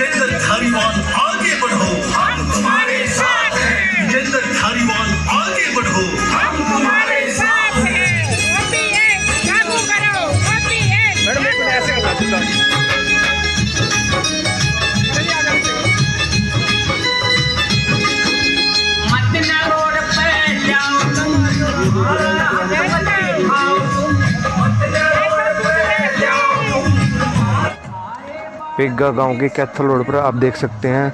विजेंद्र धारीवाल आगे बढ़ो, हम तुम्हारे साथ हैं। विजेंद्र धारीवाल आगे बढ़ो, हम तुम्हारे साथ हैं। OPS लागू करो, OPS मैडम एक मिनट ऐसे करना चाहिए। पेग्गा गांव के कैथल रोड पर आप देख सकते हैं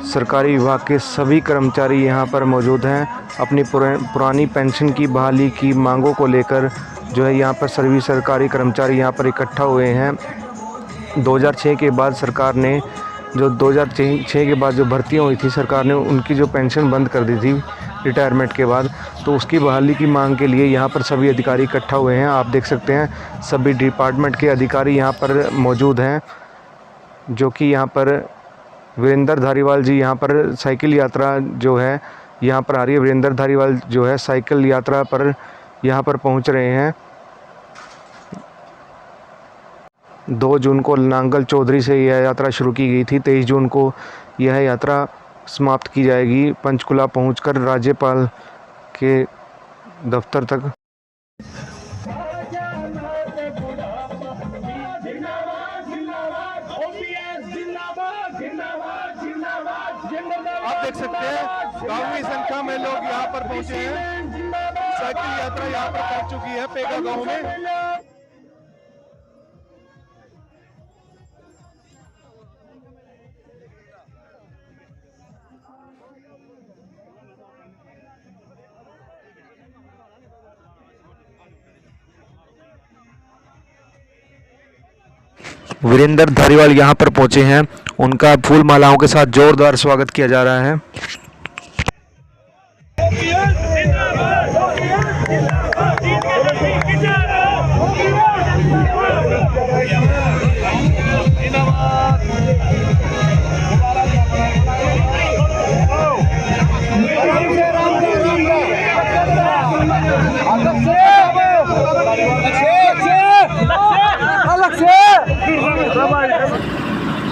सरकारी विभाग के सभी कर्मचारी यहां पर मौजूद हैं। अपनी पुरानी पेंशन की बहाली की मांगों को लेकर जो है यहां पर सभी सरकारी कर्मचारी यहां पर इकट्ठा हुए हैं। 2006 के बाद सरकार ने जो 2006 के बाद जो भर्तियां हुई थी सरकार ने उनकी जो पेंशन बंद कर दी थी रिटायरमेंट के बाद, तो उसकी बहाली की मांग के लिए यहाँ पर सभी अधिकारी इकट्ठा हुए हैं। आप देख सकते हैं सभी डिपार्टमेंट के अधिकारी यहाँ पर मौजूद हैं, जो कि यहाँ पर वीरेंद्र धारीवाल जी यहाँ पर साइकिल यात्रा जो है यहाँ पर आ रही है। वीरेंद्र धारीवाल जो है साइकिल यात्रा पर यहाँ पर पहुँच रहे हैं। 2 जून को नांगल चौधरी से यह यात्रा शुरू की गई थी। 23 जून को यह यात्रा समाप्त की जाएगी पंचकुला पहुंचकर राज्यपाल के दफ्तर तक। आप देख सकते हैं काफी संख्या में लोग यहाँ पर पहुंचे हैं। साइकिल यात्रा यहाँ पर पहुंच चुकी है पेगा गांव में। वीरेंद्र धारीवाल यहाँ पर पहुँचे हैं, उनका फूल मालाओं के साथ जोरदार स्वागत किया जा रहा है।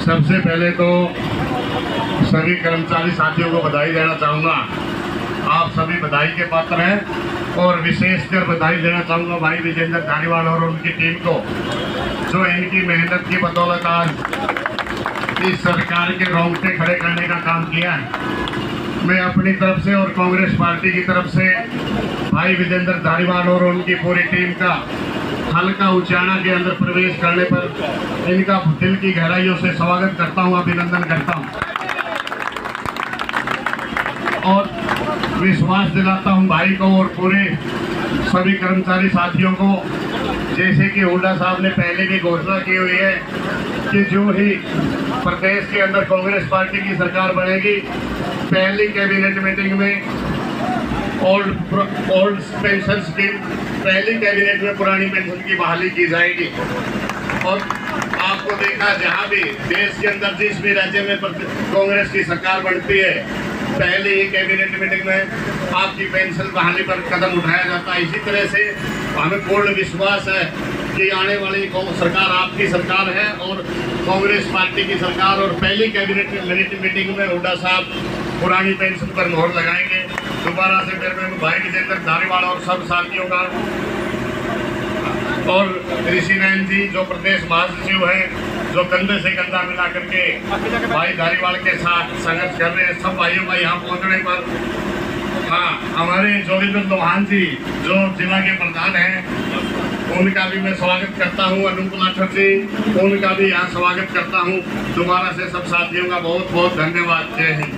सबसे पहले तो सभी कर्मचारी साथियों को बधाई देना चाहूँगा। आप सभी बधाई के पात्र हैं और विशेषकर बधाई देना चाहूँगा भाई विजेंद्र धारीवाल और उनकी टीम को, जो इनकी मेहनत की बदौलत आज इस सरकार के रोंगटे खड़े करने का काम किया है। मैं अपनी तरफ से और कांग्रेस पार्टी की तरफ से भाई विजेंद्र धारीवाल और उनकी पूरी टीम का हल्का उचाना के अंदर प्रवेश करने पर इनका दिल की गहराइयों से स्वागत करता हूं, अभिनंदन करता हूं और विश्वास दिलाता हूं भाई को और पूरे सभी कर्मचारी साथियों को, जैसे कि हुड्डा साहब ने पहले भी घोषणा की हुई है कि जो ही प्रदेश के अंदर कांग्रेस पार्टी की सरकार बनेगी, पहली कैबिनेट मीटिंग में ओल्ड पेंशन स्कीम, पहली कैबिनेट में पुरानी पेंशन की बहाली की जाएगी। और आपको देखा जहां भी देश के अंदर जिस भी राज्य में कांग्रेस की सरकार बनती है, पहले ही कैबिनेट मीटिंग में आपकी पेंशन बहाली पर कदम उठाया जाता है। इसी तरह से हमें पूर्ण विश्वास है कि आने वाली सरकार आपकी सरकार है और कांग्रेस पार्टी की सरकार, और पहली कैबिनेट मीटिंग में हुड्डा साहब पुरानी पेंशन पर मोहर लगाएंगे। दोबारा से फिर मैं भाई विजेंद्र धारीवाल और सब साथियों का और ऋषि नयन जी जो प्रदेश महासचिव हैं, जो कंधे से कंधा मिला करके भाई धारीवाल के साथ संघर्ष कर रहे हैं, सब भाइयों का यहाँ पहुँचने पर, हाँ हमारे जोगिंदर चौहान जी जो जिला के प्रधान हैं, उनका भी मैं स्वागत करता हूँ। अनूप लाठर जी, उनका भी यहाँ स्वागत करता हूँ। दोबारा से सब साथियों का बहुत बहुत धन्यवाद। जय हिंद।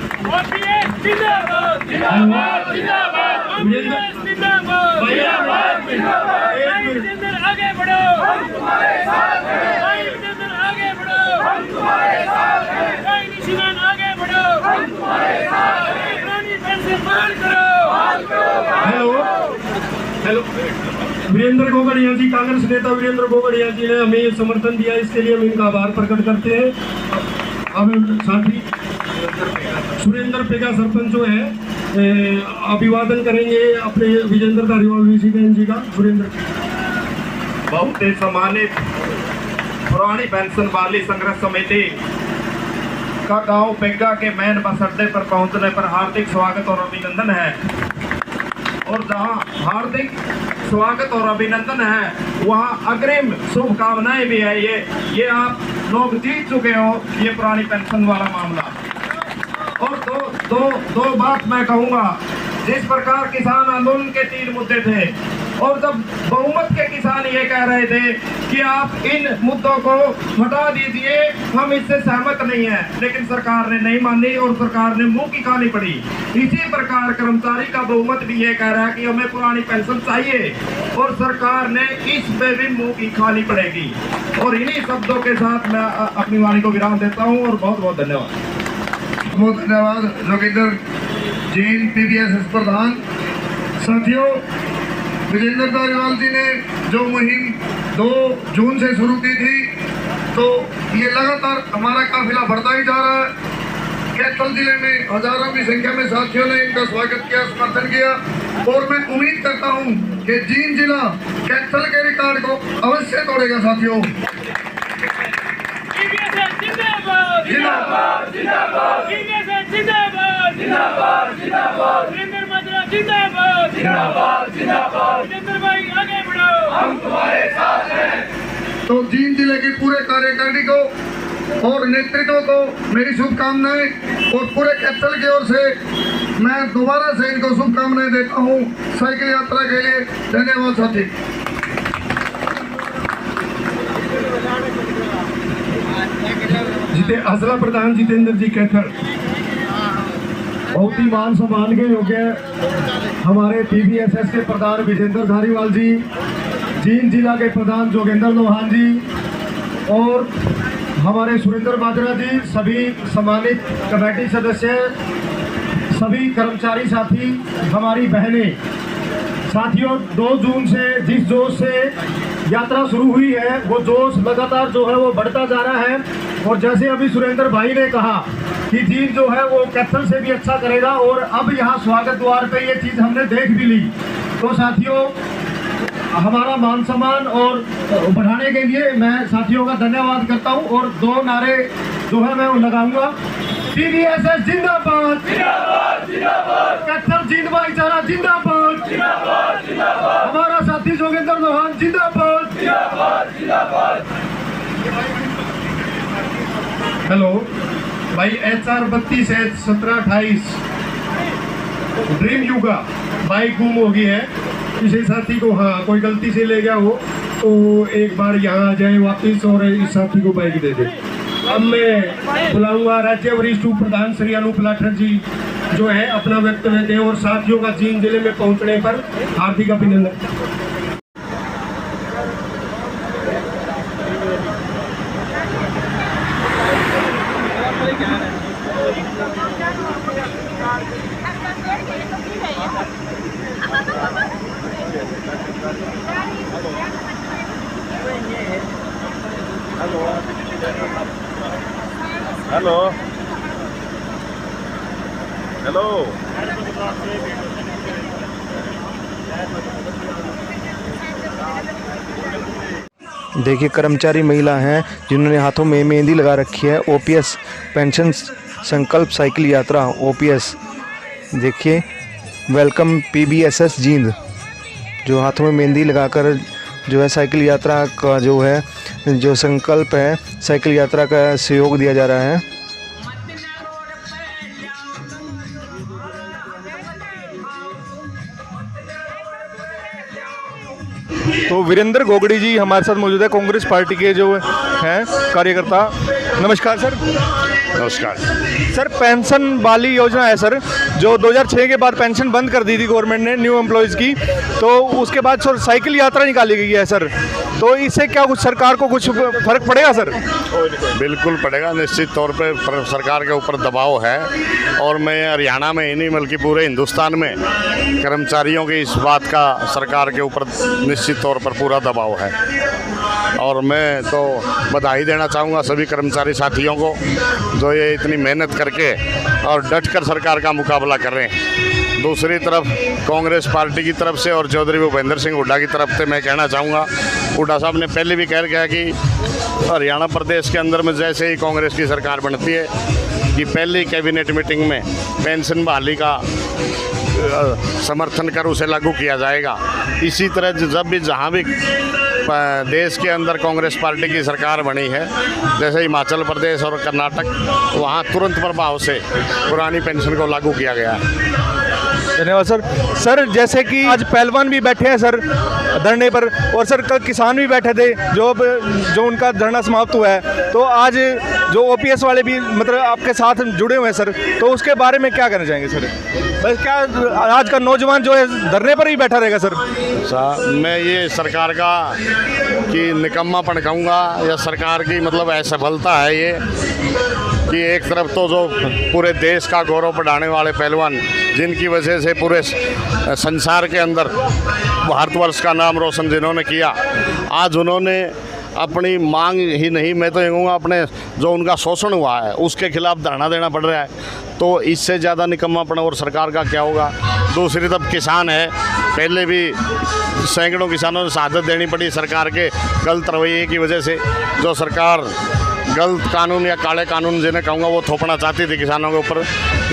आगे बढ़ो, हम तुम्हारे साथ हैं। आगे बढ़ो, हम तुम्हारे साथ हैं। आगे बढ़ो, हम तुम्हारे साथ हैं। पुरानी पेंशन बहाल करो। हेलो, वीरेंद्र गोगड़िया जी, कांग्रेस नेता वीरेंद्र गोगड़िया जी ने हमें समर्थन दिया, इसके लिए हम इनका आभार प्रकट करते हैं। अब साथी सुरेंद्र पेगा सरपंच जो है अभिवादन करेंगे अपने विजेंद्र धारीवाल जी का। सुरेंद्र, बहुत ही सम्मानित पुरानी पेंशन वाली संघर्ष समिति का गांव पेगा के मैन बस अड्डे पर पहुंचने पर हार्दिक स्वागत और अभिनंदन है। और जहां हार्दिक स्वागत और अभिनंदन है वहां अग्रिम शुभकामनाएं भी है। ये आप लोग जीत चुके हो ये पुरानी पेंशन वाला मामला। और दो बात मैं कहूंगा, जिस प्रकार किसान आंदोलन के 3 मुद्दे थे और जब बहुमत के किसान ये कह रहे थे कि आप इन मुद्दों को हटा दीजिए, हम इससे सहमत नहीं है, लेकिन सरकार ने नहीं मानी और सरकार ने मुंह की खानी पड़ी। इसी प्रकार कर्मचारी का बहुमत भी ये कह रहा है कि हमें पुरानी पेंशन चाहिए और सरकार ने इस पे भी मुंह की खानी पड़ेगी। और इन्हीं शब्दों के साथ मैं अपनी वाणी को विराम देता हूँ और बहुत बहुत धन्यवाद। बहुत धन्यवाद जोगिंदर जैन, पीबीएसएस प्रधान। साथियों, विजेंद्र धारीवाल जी ने जो मुहिम 2 जून से शुरू की थी, तो ये लगातार हमारा काफिला बढ़ता ही जा रहा है। कैथल जिले में हजारों की संख्या में साथियों ने इनका स्वागत किया, समर्थन किया और मैं उम्मीद करता हूँ कि जींद जिला कैथल के रिकॉर्ड को अवश्य तोड़ेगा। साथियों, जिंदाबाद जिंदाबाद जिंदाबाद जिंदाबाद जिंदाबाद जिंदाबाद वीरेंद्र माजरा जिंदाबाद जिंदाबाद जिंदाबाद वीरेंद्र भाई आगे बढ़ो, हम तुम्हारे साथ हैं। तो जींद जिले की पूरे कार्यकारिणी को और नेतृत्व को मेरी शुभकामनाएं और पूरे कैथल की ओर से मैं दोबारा से इनको शुभकामनाएं देता हूं साइकिल यात्रा के लिए। धन्यवाद साथी। अजला प्रधान जितेंद्र जी कैथल, बहुत ही मान सम्मान के योग्य हमारे पीबीएसएस के प्रधान विजेंद्र धारीवाल जी, जींद जिला के प्रधान जोगेंद्र लोहान जी और हमारे सुरेंद्र माजरा जी, सभी सम्मानित कमेटी सदस्य, सभी कर्मचारी साथी, हमारी बहनें। साथियों, 2 जून से जिस जोश से यात्रा शुरू हुई है वो जोश लगातार जो है वो बढ़ता जा रहा है। और जैसे अभी सुरेंद्र भाई ने कहा कि जींद जो है वो कैथल से भी अच्छा करेगा और अब यहाँ स्वागत द्वार पे ये चीज़ हमने देख भी ली। तो साथियों, हमारा मान सम्मान और बढ़ाने के लिए मैं साथियों का धन्यवाद करता हूँ और 2 नारे जो है मैं वो लगाऊंगा। पीबीएसएस जिंदाबाद जिंदाबाद जिंदाबाद, कैथल जींद भाईचारा जिंदाबाद जिंदाबाद जिंदाबाद, हमारा साथी जोगेंद्र लोहान जिंदाबाद जिंदाबाद जिंदाबाद। हेलो भाई, HR 32H1728 ड्रीम युगा बाइक गुम हो गई है। किसी साथी को कोई गलती से ले गया हो तो एक बार यहाँ आ जाए वापस और इस साथी को बाइक दे दे। अब मैं बुलाऊंगा राज्य वरिष्ठ उप प्रधान श्री अनूप लाठर जी जो है अपना वक्तव्य दें और साथियों का जींद जिले में पहुंचने पर हार्दिक अभिनंदन। हेलो हेलो देखिए, कर्मचारी महिला हैं जिन्होंने हाथों में मेहंदी लगा रखी है। ओपीएस पेंशन संकल्प साइकिल यात्रा ओपीएस। देखिए, वेलकम पीबीएसएस जींद, जो हाथों में मेहंदी लगाकर जो है साइकिल यात्रा का जो है जो संकल्प है साइकिल यात्रा का सहयोग दिया जा रहा है। तो वीरेंद्र गोगड़ी जी हमारे साथ मौजूद है, कांग्रेस पार्टी के जो हैं कार्यकर्ता। नमस्कार सर। नमस्कार सर, पेंशन वाली योजना है सर, जो 2006 के बाद पेंशन बंद कर दी थी गवर्नमेंट ने न्यू एम्प्लॉयज़ की, तो उसके बाद सर साइकिल यात्रा निकाली गई है सर, तो इससे क्या कुछ सरकार को कुछ फर्क पड़ेगा सर? बिल्कुल पड़ेगा, निश्चित तौर पे सरकार के ऊपर दबाव है और मैं हरियाणा में ही नहीं बल्कि पूरे हिंदुस्तान में कर्मचारियों की इस बात का सरकार के ऊपर निश्चित तौर पर पूरा दबाव है। और मैं तो बधाई देना चाहूँगा सभी कर्मचारी साथियों को जो ये इतनी मेहनत करके और डट कर सरकार का मुकाबला कर रहे हैं। दूसरी तरफ कांग्रेस पार्टी की तरफ से और चौधरी भूपेंद्र सिंह हुड्डा की तरफ से मैं कहना चाहूँगा, हुड्डा साहब ने पहले भी कह रखा है कि हरियाणा प्रदेश के अंदर में जैसे ही कांग्रेस की सरकार बनती है कि पहली कैबिनेट मीटिंग में पेंशन बहाली का समर्थन कर उसे लागू किया जाएगा। इसी तरह जब भी जहाँ भी देश के अंदर कांग्रेस पार्टी की सरकार बनी है, जैसे हिमाचल प्रदेश और कर्नाटक, वहाँ तुरंत प्रभाव से पुरानी पेंशन को लागू किया गया है। धन्यवाद सर। सर जैसे कि आज पहलवान भी बैठे हैं सर धरने पर, और सर कल किसान भी बैठे थे जो उनका धरना समाप्त हुआ है, तो आज जो ओपीएस वाले भी मतलब आपके साथ जुड़े हुए हैं सर, तो उसके बारे में क्या कहना चाहेंगे सर? बस क्या आज का नौजवान जो है धरने पर ही बैठा रहेगा सर? मैं ये सरकार का कि निकम्मापन कहूँगा या सरकार की मतलब असफलता है ये कि एक तरफ तो जो पूरे देश का गौरव बढ़ाने वाले पहलवान, जिनकी वजह से पूरे संसार के अंदर भारतवर्ष का नाम रोशन जिन्होंने किया, आज उन्होंने अपनी मांग ही नहीं, मैं तो ये कहूँगा अपने जो उनका शोषण हुआ है उसके खिलाफ धरना देना पड़ रहा है, तो इससे ज़्यादा निकम्मापन और सरकार का क्या होगा। दूसरी तरफ किसान है, पहले भी सैकड़ों किसानों ने शहादत देनी पड़ी सरकार के गलत रवैये की वजह से। जो सरकार गलत कानून या काले कानून जिन्हें कहूँगा वो थोपना चाहती थी किसानों के ऊपर,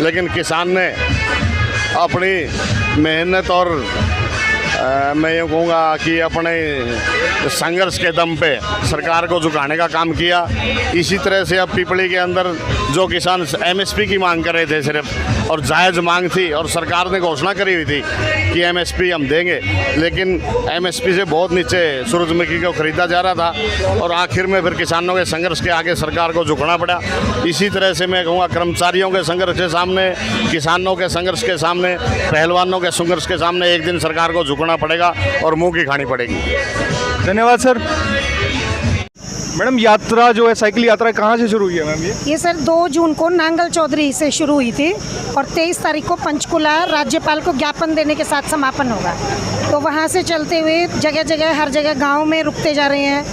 लेकिन किसान ने अपनी मेहनत और मैं ये कहूँगा कि अपने संघर्ष के दम पे सरकार को झुकाने का काम किया। इसी तरह से अब पिपली के अंदर जो किसान एमएसपी की मांग कर रहे थे सिर्फ, और जायज़ मांग थी, और सरकार ने घोषणा करी हुई थी कि एमएसपी हम देंगे, लेकिन एमएसपी से बहुत नीचे सूरजमुखी को ख़रीदा जा रहा था, और आखिर में फिर किसानों के संघर्ष के आगे सरकार को झुकना पड़ा। इसी तरह से मैं कहूँगा कर्मचारियों के संघर्ष के सामने, किसानों के संघर्ष के सामने, पहलवानों के संघर्ष के सामने एक दिन सरकार को झुकना पड़ेगा और मुँह की खानी पड़ेगी। धन्यवाद सर। मैडम यात्रा जो है, साइकिल यात्रा कहाँ से शुरू हुई है मैम? ये सर 2 जून को नांगल चौधरी से शुरू हुई थी और 23 तारीख को पंचकुला राज्यपाल को ज्ञापन देने के साथ समापन होगा। तो वहाँ से चलते हुए जगह जगह हर जगह गांव में रुकते जा रहे हैं,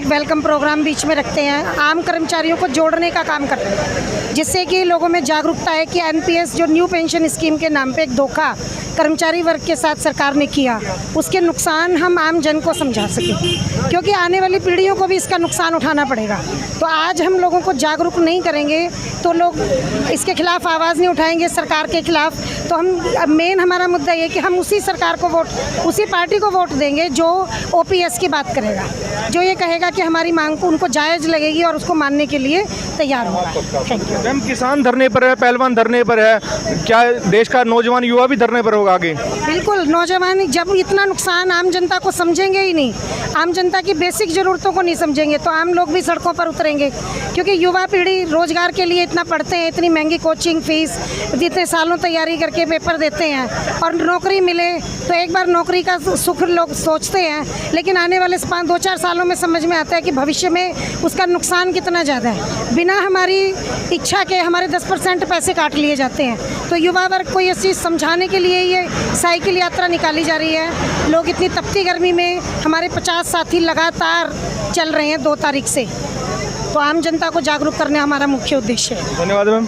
वेलकम प्रोग्राम बीच में रखते हैं, आम कर्मचारियों को जोड़ने का काम करते हैं, जिससे कि लोगों में जागरूकता है कि एनपीएस जो न्यू पेंशन स्कीम के नाम पे एक धोखा कर्मचारी वर्ग के साथ सरकार ने किया, उसके नुकसान हम आम जन को समझा सकें, क्योंकि आने वाली पीढ़ियों को भी इसका नुकसान उठाना पड़ेगा। तो आज हम लोगों को जागरूक नहीं करेंगे तो लोग इसके खिलाफ आवाज़ नहीं उठाएंगे सरकार के खिलाफ। तो हम मेन हमारा मुद्दा ये कि हम उसी सरकार को उसी पार्टी को वोट देंगे जो ओपीएस की बात करेगा, जो ये कहेगा कि हमारी मांग को उनको जायज़ लगेगी और उसको मानने के लिए तैयार होगा। Thank you. मैम किसान धरने पर है, पहलवान धरने पर है, क्या देश का नौजवान युवा भी धरने पर होगा आगे? बिल्कुल, नौजवान जब इतना नुकसान आम जनता को समझेंगे ही नहीं, आम जनता की बेसिक ज़रूरतों को नहीं समझेंगे, तो आम लोग भी सड़कों पर उतरेंगे। क्योंकि युवा पीढ़ी रोज़गार के लिए इतना पढ़ते हैं, इतनी महंगी कोचिंग फीस, इतने सालों तैयारी करके पेपर देते हैं, और नौकरी मिले तो एक बार नौकरी का सुख लोग सोचते हैं, लेकिन आने वाले 2-4 सालों में समझ में आता है कि भविष्य में उसका नुकसान कितना ज़्यादा है। बिना हमारी इच्छा के हमारे 10% पैसे काट लिए जाते हैं। तो युवा वर्ग को ये चीज़ समझाने के लिए ये साइकिल यात्रा निकाली जा रही है। लोग इतनी तपती गर्मी में, हमारे 50 साथी लगातार चल रहे हैं 2 तारीख से, तो आम जनता को जागरूक करने हमारा मुख्य उद्देश्य है। धन्यवाद मैम।